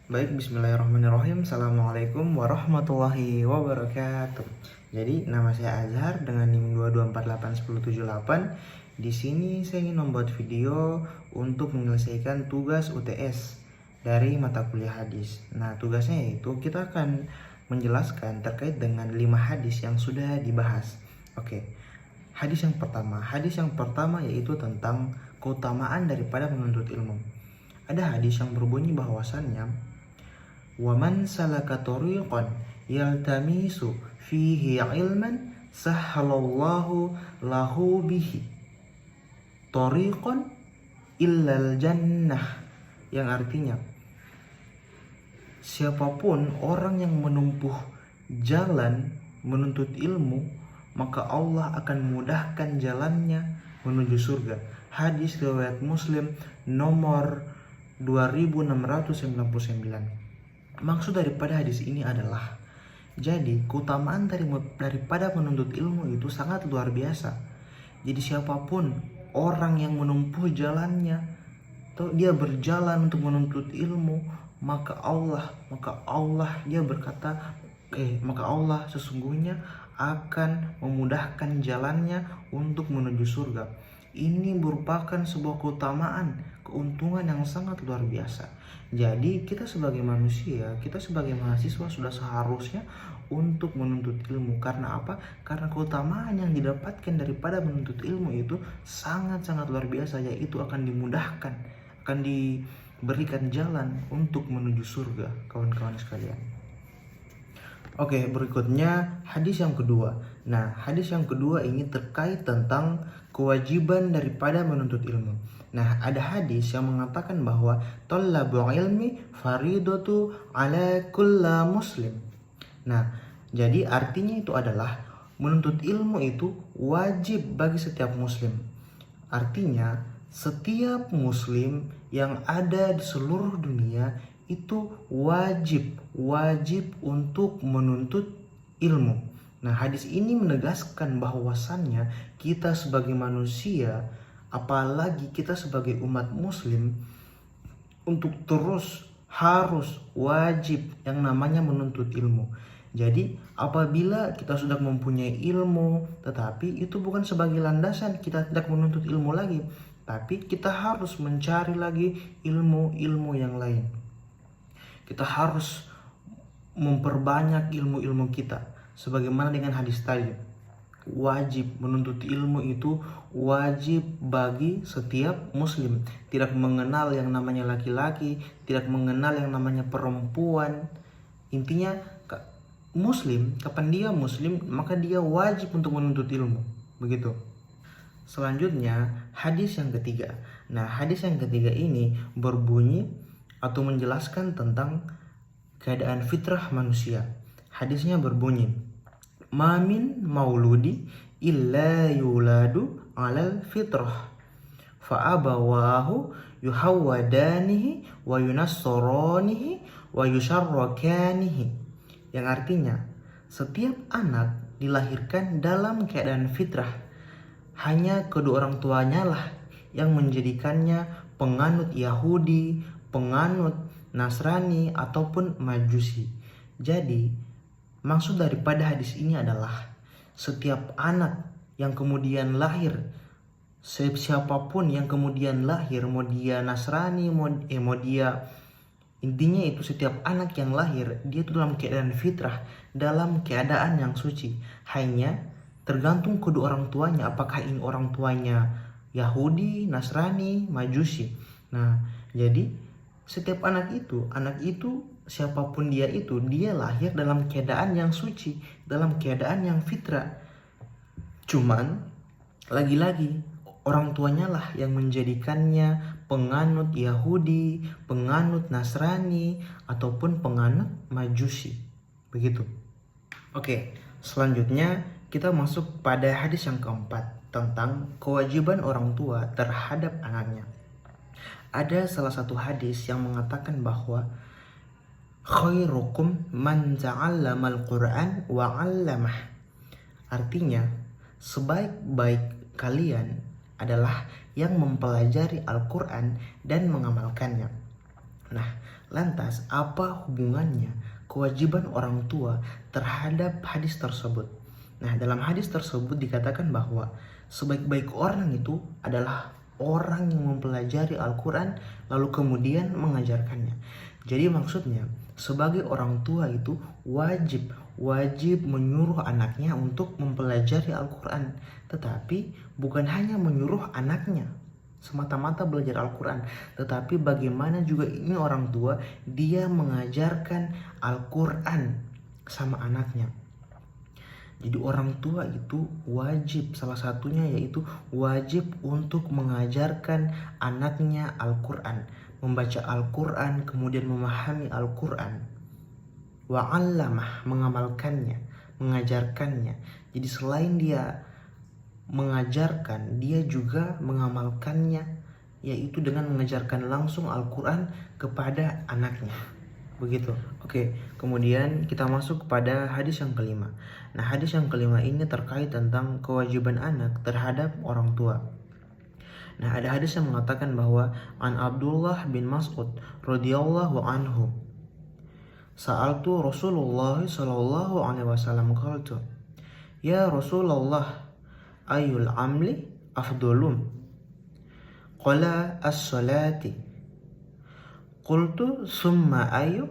Baik, bismillahirrahmanirrahim. Assalamualaikum warahmatullahi wabarakatuh. Jadi, nama saya Azhar dengan NIM 2248108. Di sini saya ingin membuat video untuk menyelesaikan tugas UTS dari mata kuliah hadis. Nah, tugasnya yaitu kita akan menjelaskan terkait dengan 5 hadis yang sudah dibahas. Oke. Hadis yang pertama yaitu tentang keutamaan daripada menuntut ilmu. Ada hadis yang berbunyi bahwasannya وَمَنْ سَلَكَ طَرِيقًا يَلْتَمِسُ فِيهِ عِلْمًا سَهَّلَ اللَّهُ لَهُ بِهِ طَرِيقًا إِلَّا الْجَنَّةِ, yang artinya siapapun orang yang menempuh jalan menuntut ilmu, maka Allah akan mudahkan jalannya menuju surga. Hadis riwayat Muslim nomor 2699. Maksud daripada hadis ini adalah, jadi keutamaan daripada menuntut ilmu itu sangat luar biasa. Jadi siapapun orang yang menempuh jalannya, atau dia berjalan untuk menuntut ilmu, maka Allah dia berkata, maka Allah sesungguhnya akan memudahkan jalannya untuk menuju surga. Ini merupakan sebuah keuntungan yang sangat luar biasa. Jadi kita sebagai manusia, kita sebagai mahasiswa sudah seharusnya untuk menuntut ilmu. Karena apa? Karena keutamaan yang didapatkan daripada menuntut ilmu itu sangat-sangat luar biasa, yaitu akan dimudahkan, akan diberikan jalan untuk menuju surga, kawan-kawan sekalian. Oke, berikutnya hadis yang kedua. Nah, hadis yang kedua ini terkait tentang kewajiban daripada menuntut ilmu. Nah, ada hadis yang mengatakan bahwa thalabul ilmi faridatu ala kulla muslim. Nah, jadi artinya itu adalah menuntut ilmu itu wajib bagi setiap muslim. Artinya, setiap muslim yang ada di seluruh dunia itu wajib untuk menuntut ilmu. Nah, hadis ini menegaskan bahwasannya kita sebagai manusia, apalagi kita sebagai umat muslim, untuk terus harus wajib yang namanya menuntut ilmu. Jadi apabila kita sudah mempunyai ilmu, tetapi itu bukan sebagai landasan kita tidak menuntut ilmu lagi, tapi kita harus mencari lagi ilmu-ilmu yang lain. Kita harus memperbanyak ilmu-ilmu kita. Sebagaimana dengan hadis tadi, wajib menuntut ilmu itu wajib bagi setiap muslim. Tidak mengenal yang namanya laki-laki, tidak mengenal yang namanya perempuan. Intinya muslim, kapan dia muslim, maka dia wajib untuk menuntut ilmu. Begitu. Selanjutnya, hadis yang ketiga. Nah, hadis yang ketiga ini berbunyi atau menjelaskan tentang keadaan fitrah manusia. Hadisnya berbunyi, "Ma min mauludi illa yuladu 'alal fitrah fa abawahu yuhawwadanihi wa yunassaranihi wa yusyarrakanihi." Yang artinya, setiap anak dilahirkan dalam keadaan fitrah. Hanya kedua orang tuanya lah yang menjadikannya penganut Yahudi, penganut Nasrani ataupun Majusi. Jadi maksud daripada hadis ini adalah setiap anak yang kemudian lahir, siapapun yang kemudian lahir, mau dia Nasrani, mau dia, intinya itu setiap anak yang lahir, dia itu dalam keadaan fitrah, dalam keadaan yang suci. Hanya tergantung kedua orang tuanya, apakah ini orang tuanya Yahudi, Nasrani, Majusi. Nah, jadi setiap anak itu siapapun dia itu, dia lahir dalam keadaan yang suci, dalam keadaan yang fitrah. Cuman lagi-lagi orang tuanya lah yang menjadikannya penganut Yahudi, penganut Nasrani, ataupun penganut Majusi. Begitu. Oke, selanjutnya kita masuk pada hadis yang keempat tentang kewajiban orang tua terhadap anaknya. Ada salah satu hadis yang mengatakan bahwa khairukum man ta'allamal Qur'an wa 'allamah. Artinya, sebaik-baik kalian adalah yang mempelajari Al-Qur'an dan mengamalkannya. Nah, Lantas, apa hubungannya kewajiban orang tua terhadap hadis tersebut? Nah, dalam hadis tersebut dikatakan bahwa sebaik-baik orang itu adalah orang yang mempelajari Al-Quran lalu kemudian mengajarkannya. Jadi maksudnya, sebagai orang tua itu wajib menyuruh anaknya untuk mempelajari Al-Quran. Tetapi bukan hanya menyuruh anaknya semata-mata belajar Al-Quran, tetapi bagaimana juga ini orang tua dia mengajarkan Al-Quran sama anaknya. Jadi orang tua itu wajib, salah satunya yaitu wajib untuk mengajarkan anaknya Al-Quran, membaca Al-Quran, kemudian memahami Al-Quran, wa'allamah, mengamalkannya, mengajarkannya. Jadi selain dia mengajarkan, dia juga mengamalkannya, yaitu dengan mengajarkan langsung Al-Quran kepada anaknya. Begitu. Oke, kemudian kita masuk kepada hadis yang kelima. Nah, hadis yang kelima ini terkait tentang kewajiban anak terhadap orang tua. Nah, ada hadis yang mengatakan bahwa an Abdullah bin Mas'ud radhiyallahu anhu, sa'altu Rasulullah sallallahu alaihi wasallam, qultu ya Rasulullah, ayul amli afdolum? Qala as-salati. Qultu summa ayu?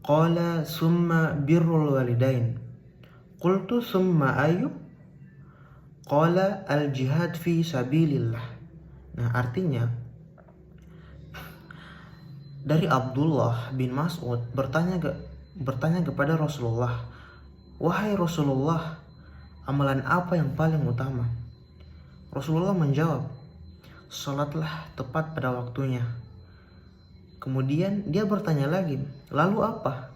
Qala summa birrul walidain. Qultu summa ayu? Qala al-jihad fi sabilillah. Nah, artinya dari Abdullah bin Mas'ud bertanya kepada Rasulullah, wahai Rasulullah, amalan apa yang paling utama? Rasulullah menjawab, salatlah tepat pada waktunya. Kemudian dia bertanya lagi, lalu apa?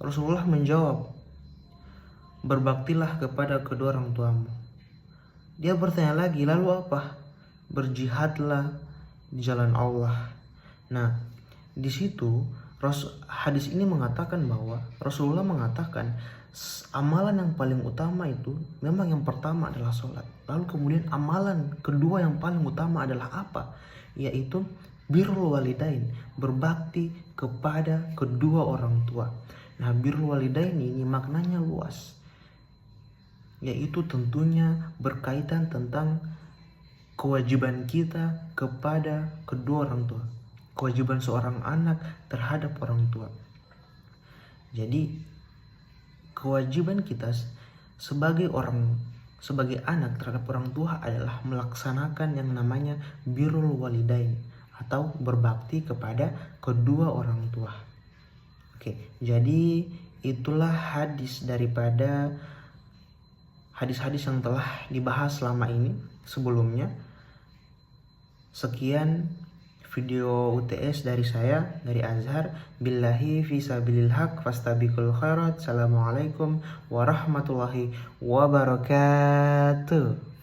Rasulullah menjawab, berbaktilah kepada kedua orang tuamu. Dia bertanya lagi, lalu apa? Berjihadlah di jalan Allah. Nah, di situ hadis ini mengatakan bahwa Rasulullah mengatakan amalan yang paling utama itu memang yang pertama adalah sholat. Lalu kemudian amalan kedua yang paling utama adalah apa? Yaitu birrul walidain, berbakti kepada kedua orang tua. Nah, birrul walidain ini maknanya luas, yaitu tentunya berkaitan tentang kewajiban kita kepada kedua orang tua, kewajiban seorang anak terhadap orang tua. Jadi kewajiban kita sebagai anak terhadap orang tua adalah melaksanakan yang namanya birrul walidain atau berbakti kepada kedua orang tua. Oke, jadi itulah hadis daripada hadis-hadis yang telah dibahas selama ini sebelumnya. Sekian video UTS dari saya, dari Azhar. Billahi fisabilil haq fastabiqul khairat. Assalamualaikum warahmatullahi wabarakatuh.